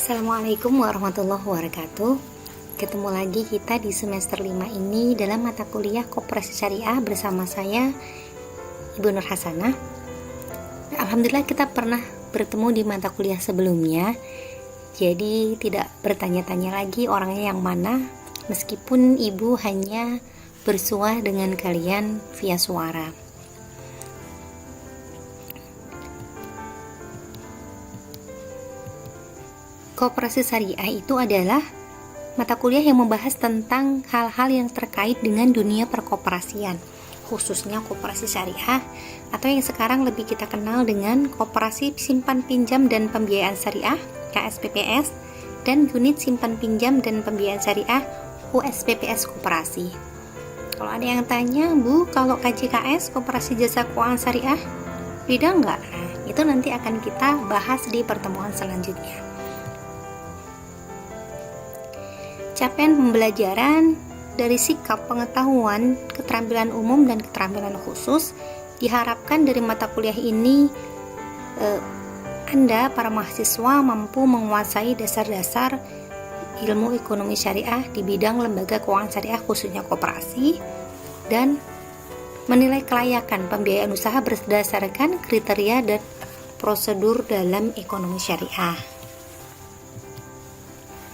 Assalamualaikum warahmatullahi wabarakatuh. Ketemu lagi kita di semester 5 ini dalam mata kuliah Koperasi Syariah bersama saya Ibu Nur Hasanah. Alhamdulillah kita pernah bertemu di mata kuliah sebelumnya. Jadi tidak bertanya-tanya lagi orangnya yang mana, meskipun Ibu hanya bersuah dengan kalian via suara. Koperasi Syariah itu adalah mata kuliah yang membahas tentang hal-hal yang terkait dengan dunia perkoperasian, khususnya koperasi syariah atau yang sekarang lebih kita kenal dengan Koperasi Simpan Pinjam dan Pembiayaan Syariah (KSPPS) dan Unit Simpan Pinjam dan Pembiayaan Syariah (USPPS) Koperasi. Kalau ada yang tanya, Bu, kalau KJKS Koperasi Jasa Keuangan Syariah beda enggak? Nah, itu nanti akan kita bahas di pertemuan selanjutnya. Capaian pembelajaran dari sikap, pengetahuan, keterampilan umum, dan keterampilan khusus diharapkan dari mata kuliah ini Anda, para mahasiswa, mampu menguasai dasar-dasar ilmu ekonomi syariah di bidang lembaga keuangan syariah khususnya koperasi, dan menilai kelayakan pembiayaan usaha berdasarkan kriteria dan prosedur dalam ekonomi syariah.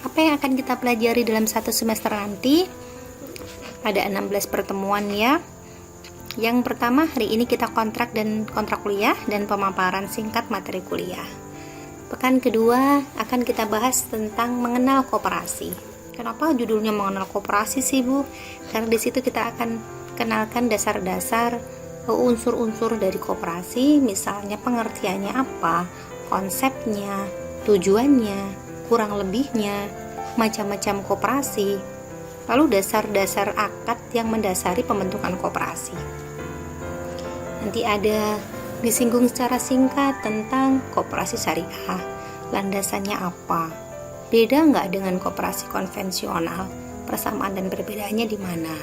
Apa yang akan kita pelajari dalam satu semester nanti? Ada 16 pertemuan ya. Yang pertama, hari ini kita kontrak kuliah dan pemaparan singkat materi kuliah. Pekan kedua akan kita bahas tentang mengenal koperasi. Kenapa judulnya mengenal koperasi sih, Bu? Karena di situ kita akan kenalkan dasar-dasar unsur-unsur dari koperasi, misalnya pengertiannya apa, konsepnya, tujuannya, kurang lebihnya, macam-macam koperasi, lalu dasar-dasar akad yang mendasari pembentukan koperasi. Nanti ada disinggung secara singkat tentang koperasi syariah, landasannya apa, beda nggak dengan koperasi konvensional, persamaan dan perbedaannya di mana,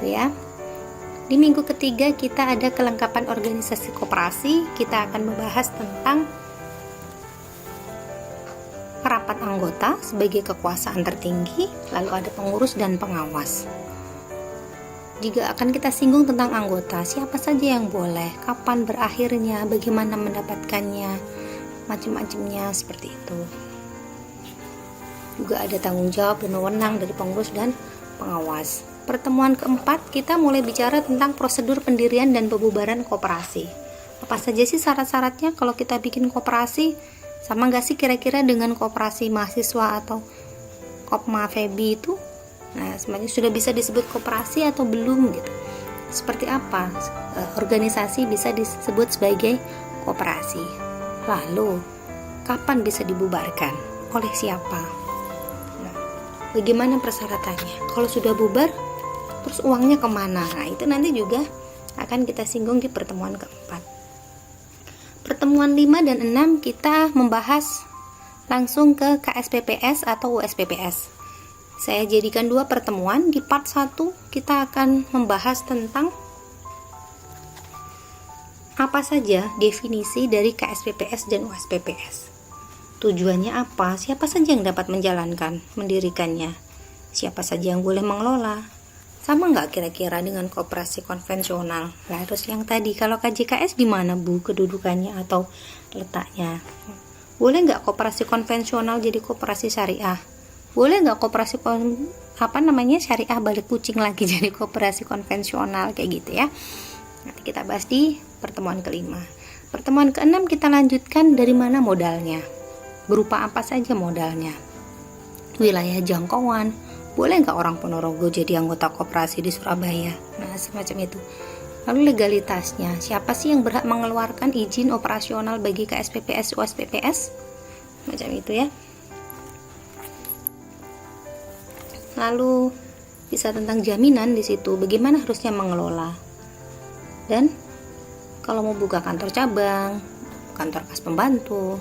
itu ya. Di minggu ketiga kita ada kelengkapan organisasi koperasi. Kita akan membahas tentang rapat anggota sebagai kekuasaan tertinggi, lalu ada pengurus dan pengawas. Juga akan kita singgung tentang anggota, siapa saja yang boleh, kapan berakhirnya, bagaimana mendapatkannya, macam-macamnya seperti itu. Juga ada tanggung jawab dan wewenang dari pengurus dan pengawas. Pertemuan keempat kita mulai bicara tentang prosedur pendirian dan pembubaran koperasi. Apa saja sih syarat-syaratnya kalau kita bikin koperasi? Sama nggak sih kira-kira dengan koperasi mahasiswa atau Kopma Febi itu? Nah, sebenarnya sudah bisa disebut koperasi atau belum gitu? Seperti apa organisasi bisa disebut sebagai koperasi? Lalu, kapan bisa dibubarkan? Oleh siapa? Nah, bagaimana persyaratannya? Kalau sudah bubar, terus uangnya kemana? Nah, itu nanti juga akan kita singgung di pertemuan keempat. Pertemuan 5 dan 6 kita membahas langsung ke KSPPS atau USPPS. Saya jadikan 2 pertemuan. Di part 1 kita akan membahas tentang apa saja definisi dari KSPPS dan USPPS. Tujuannya apa? Siapa saja yang dapat menjalankan, mendirikannya? Siapa saja yang boleh mengelola? Sama nggak kira-kira dengan koperasi konvensional? Nah, terus yang tadi, kalau KJKS di mana, Bu, kedudukannya atau letaknya? Boleh nggak koperasi konvensional jadi koperasi syariah? Boleh nggak koperasi syariah balik kucing lagi jadi koperasi konvensional, kayak gitu ya? Nanti kita bahas di pertemuan kelima. Pertemuan keenam kita lanjutkan dari mana modalnya, berupa apa saja modalnya, wilayah jangkauan. Boleh nggak orang Ponorogo jadi anggota koperasi di Surabaya? Nah, semacam itu. Lalu legalitasnya, siapa sih yang berhak mengeluarkan izin operasional bagi KSPPS, USPPS? Macam itu ya. Lalu bisa tentang jaminan di situ, bagaimana harusnya mengelola. Dan kalau mau buka kantor cabang, kantor kas pembantu,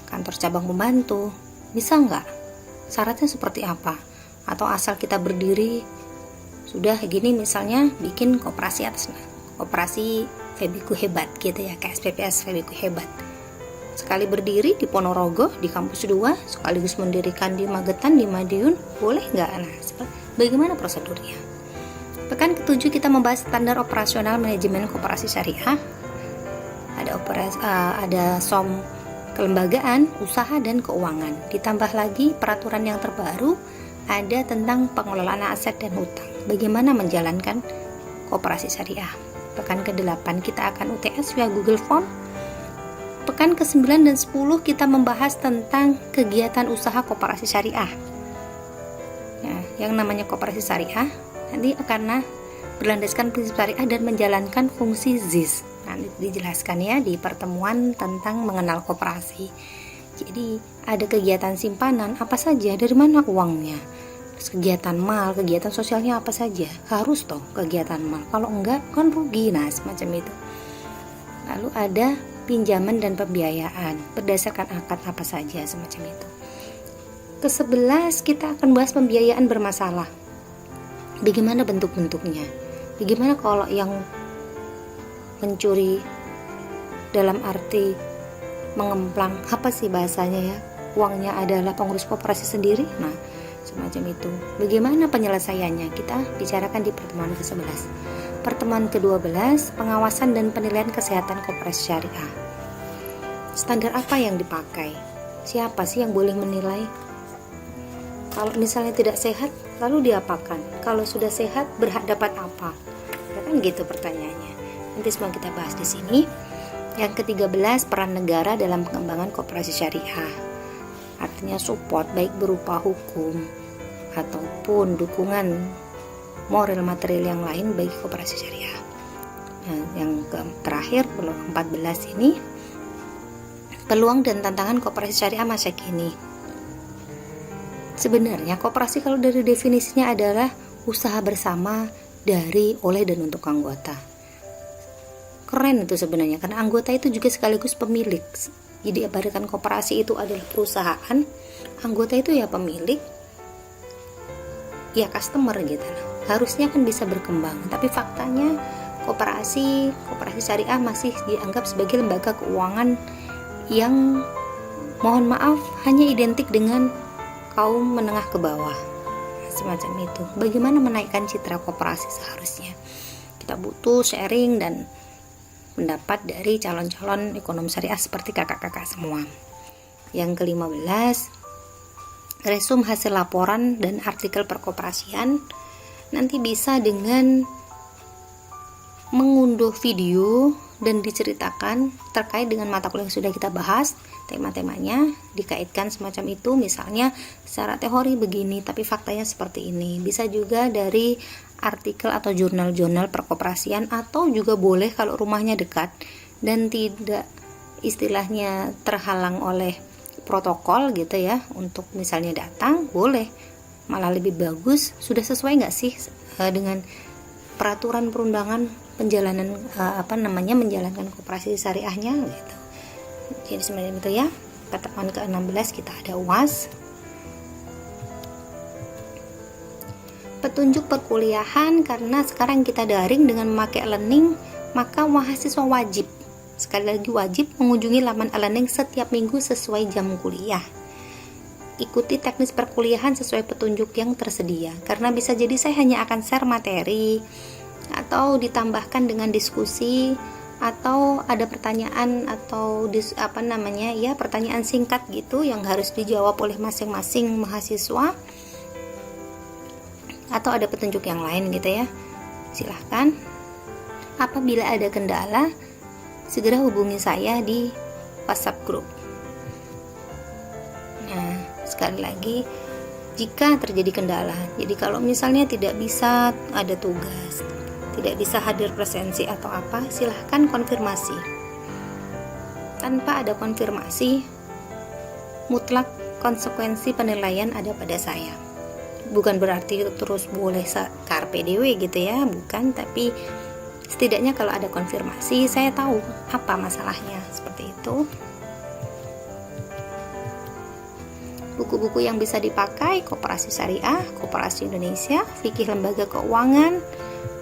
kantor cabang pembantu, bisa nggak? Syaratnya seperti apa? Atau asal kita berdiri sudah gini, misalnya bikin koperasi atas koperasi Febiku Hebat gitu ya, KSPPS Febiku Hebat, sekali berdiri di Ponorogo, di kampus 2, sekaligus mendirikan di Magetan, di Madiun, boleh nggak? Nah, bagaimana prosedurnya? Pekan ke-7 kita membahas standar operasional manajemen koperasi syariah. Ada SOM kelembagaan, usaha, dan keuangan. Ditambah lagi peraturan yang terbaru, ada tentang pengelolaan aset dan hutang. Bagaimana menjalankan koperasi syariah. Pekan ke-8 kita akan UTS via Google Form. Pekan ke-9 dan 10 kita membahas tentang kegiatan usaha koperasi syariah. Nah, yang namanya koperasi syariah nanti akan berlandaskan prinsip syariah dan menjalankan fungsi ZIS. Nanti dijelaskan ya di pertemuan tentang mengenal koperasi. Jadi ada kegiatan simpanan apa saja, dari mana uangnya, terus kegiatan mal, kegiatan sosialnya apa saja. Harus toh kegiatan mal, kalau enggak kan rugi. Nah, semacam itu. Lalu ada pinjaman dan pembiayaan berdasarkan akad apa saja, semacam itu. Ke-11 kita akan bahas pembiayaan bermasalah. Bagaimana bentuk-bentuknya? Bagaimana kalau yang mencuri dalam arti mengemplang, apa sih bahasanya ya? Uangnya adalah pengurus koperasi sendiri. Nah, semacam itu. Bagaimana penyelesaiannya? Kita bicarakan di pertemuan ke-11. Pertemuan ke-12, pengawasan dan penilaian kesehatan koperasi syariah. Standar apa yang dipakai? Siapa sih yang boleh menilai? Kalau misalnya tidak sehat, lalu diapakan? Kalau sudah sehat, berhak dapat apa? Ya kan gitu pertanyaannya. Nanti semua kita bahas di sini. Yang ke-13, peran negara dalam pengembangan koperasi syariah. Artinya support baik berupa hukum ataupun dukungan moral material yang lain bagi koperasi syariah. Nah, yang terakhir, peluang 14 ini, peluang dan tantangan koperasi syariah masa kini. Sebenarnya koperasi kalau dari definisinya adalah usaha bersama dari, oleh, dan untuk anggota. Keren itu sebenarnya, karena anggota itu juga sekaligus pemilik. Jadi ibaratkan koperasi itu adalah perusahaan, anggota itu ya pemilik, ya customer gitu. Harusnya kan bisa berkembang, tapi faktanya koperasi syariah masih dianggap sebagai lembaga keuangan yang mohon maaf hanya identik dengan kaum menengah ke bawah, semacam itu. Bagaimana menaikkan citra koperasi seharusnya? Kita butuh sharing dan pendapat dari calon-calon ekonom syariah seperti kakak-kakak semua. Yang ke-15, resum hasil laporan dan artikel perkoperasian. Nanti bisa dengan mengunduh video dan diceritakan terkait dengan mata kuliah yang sudah kita bahas, tema-temanya dikaitkan semacam itu. Misalnya secara teori begini tapi faktanya seperti ini. Bisa juga dari artikel atau jurnal-jurnal perkoperasian, atau juga boleh kalau rumahnya dekat dan tidak istilahnya terhalang oleh protokol gitu ya, untuk misalnya datang, boleh. Malah lebih bagus, sudah sesuai nggak sih dengan peraturan perundangan penjalanan menjalankan koperasi syariahnya gitu. Jadi sebenarnya itu ya. Pertemuan ke-16 kita ada UAS. Petunjuk perkuliahan, karena sekarang kita daring dengan memakai e-learning, maka mahasiswa wajib, sekali lagi wajib, mengunjungi laman e-learning setiap minggu sesuai jam kuliah. Ikuti teknis perkuliahan sesuai petunjuk yang tersedia, karena bisa jadi saya hanya akan share materi atau ditambahkan dengan diskusi, atau ada pertanyaan atau pertanyaan singkat gitu yang harus dijawab oleh masing-masing mahasiswa, atau ada petunjuk yang lain gitu ya. Silahkan. Apabila ada kendala, segera hubungi saya di WhatsApp group. Nah, sekali lagi, jika terjadi kendala, jadi kalau misalnya tidak bisa ada tugas, tidak bisa hadir presensi atau apa, silahkan konfirmasi. Tanpa ada konfirmasi, mutlak konsekuensi penilaian ada pada saya. Bukan berarti terus boleh carpe diem gitu ya, bukan, tapi setidaknya kalau ada konfirmasi, saya tahu apa masalahnya, seperti itu. Buku-buku yang bisa dipakai: Koperasi Syariah, Koperasi Indonesia, Fikih Lembaga Keuangan,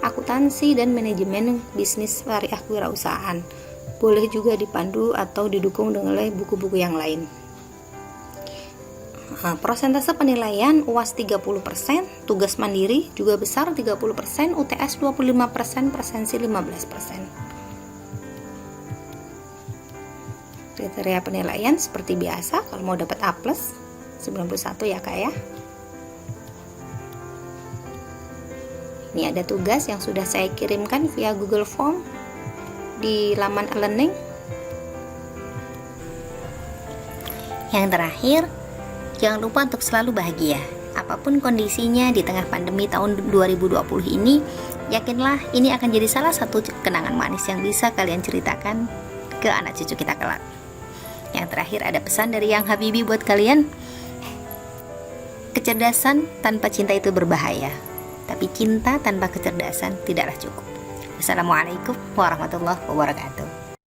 Akuntansi dan Manajemen Bisnis Syariah Kewirausahaan. Boleh juga dipandu atau didukung dengan buku-buku yang lain. Persentase penilaian UAS 30%, tugas mandiri juga besar 30%, UTS 25%, presensi 15%. Kriteria penilaian seperti biasa, kalau mau dapat A+, 91 ya Kak ya. Ini ada tugas yang sudah saya kirimkan via Google Form di laman e-learning. Yang terakhir, jangan lupa untuk selalu bahagia. Apapun kondisinya di tengah pandemi tahun 2020 ini, yakinlah ini akan jadi salah satu kenangan manis yang bisa kalian ceritakan ke anak cucu kita kelak. Yang terakhir ada pesan dari Yang Habibie buat kalian. Kecerdasan tanpa cinta itu berbahaya, tapi cinta tanpa kecerdasan tidaklah cukup. Assalamualaikum warahmatullahi wabarakatuh.